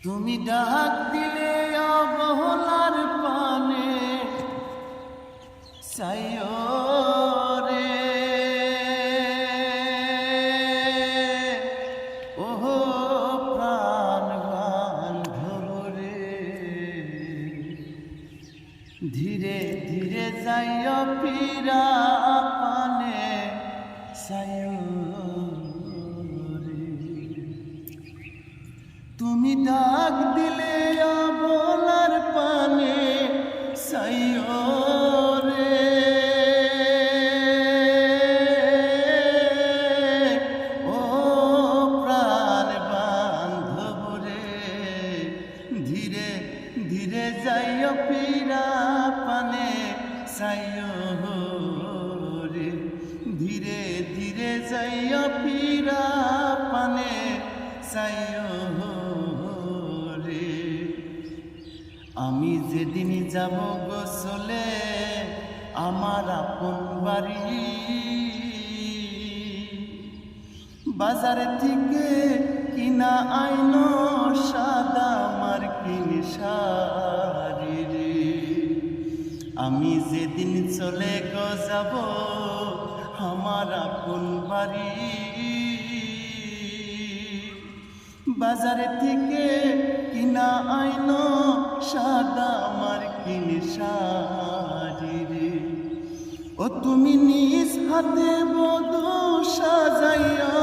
তুমি ডাক দিলে অবহেলার পানে সাইও রে ওহো প্রাণ বান্ধব রে ধীরে ধীরে যাইও পীরা পানে সাইও তুমি ডাক দিলে অবলার পানে সাইও রে ও প্রাণ বান্ধব রে ধীরে ধীরে যাইও পীরা পানে সাইও রে ধীরে ধীরে যাইও পীরা পানে সাইও আমি যেদিন যাব গোসলে আমার আপন বাড়ি বাজার থেকে কিনা আইনো সাদা মার্কিন শাড়ি রে আমি যেদিন চলে গো যাব আমার আপন বাড়ি বাজার থেকে কিনা আইনো সাদা মার্কিন শাড়ি রে ও তুমি নিজ হাতে বধূ সাজাইয়া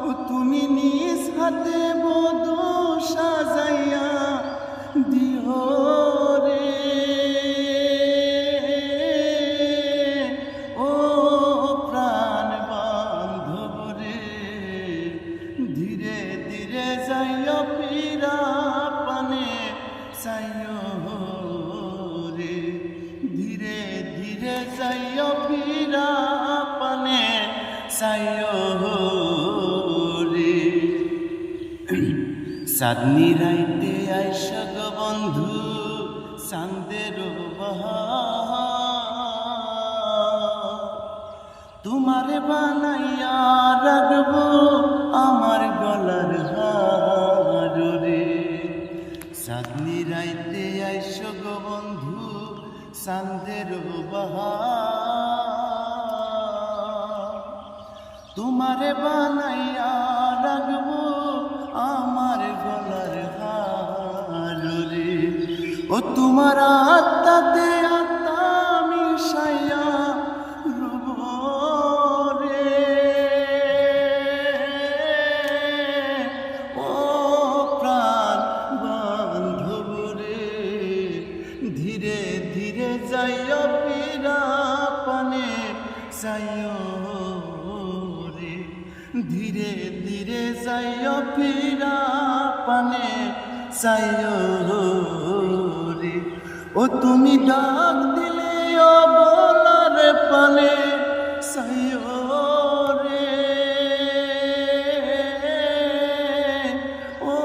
ও তুমি নিজ হাতে বধূ সাজাইয়া দিও রে ও প্রাণ বান্ধব রে ধীরে ধীরে যাইও পীরা পানে সাইও রে ধীরে ধীরে যাইও পীরা পানে সাইও রে চাঁদনি রাইতে আইস গো বন্ধু চাঁদের তোমারে বানাইয়া রাখবো আমার গলার হার রে চাঁদনি রাইতে আইস গো বন্ধু চাঁদের তোমারে বানাইয়া রাখবো আমার গলার হার রে ও তোমার আত্মাতে আত্মা মিশাইয়া রব রে ও প্রাণ বান্ধব রে ধীরে ধীরে যাইও পীরা পানে সাইও রে ধীরে ধীরে যাইও পীরা পানে সাইও রে ও তুমি ডাক দিলে অবলার পানে সাইও রে ও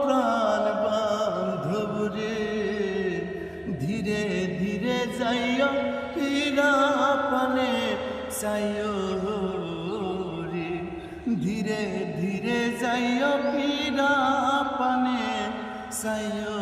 প্রাণ বান্ধব রে ধীরে ধীরে যাইও পীরা পানে সাইও রে ধীরে ধীরে যাইও পীরা পানে সাইও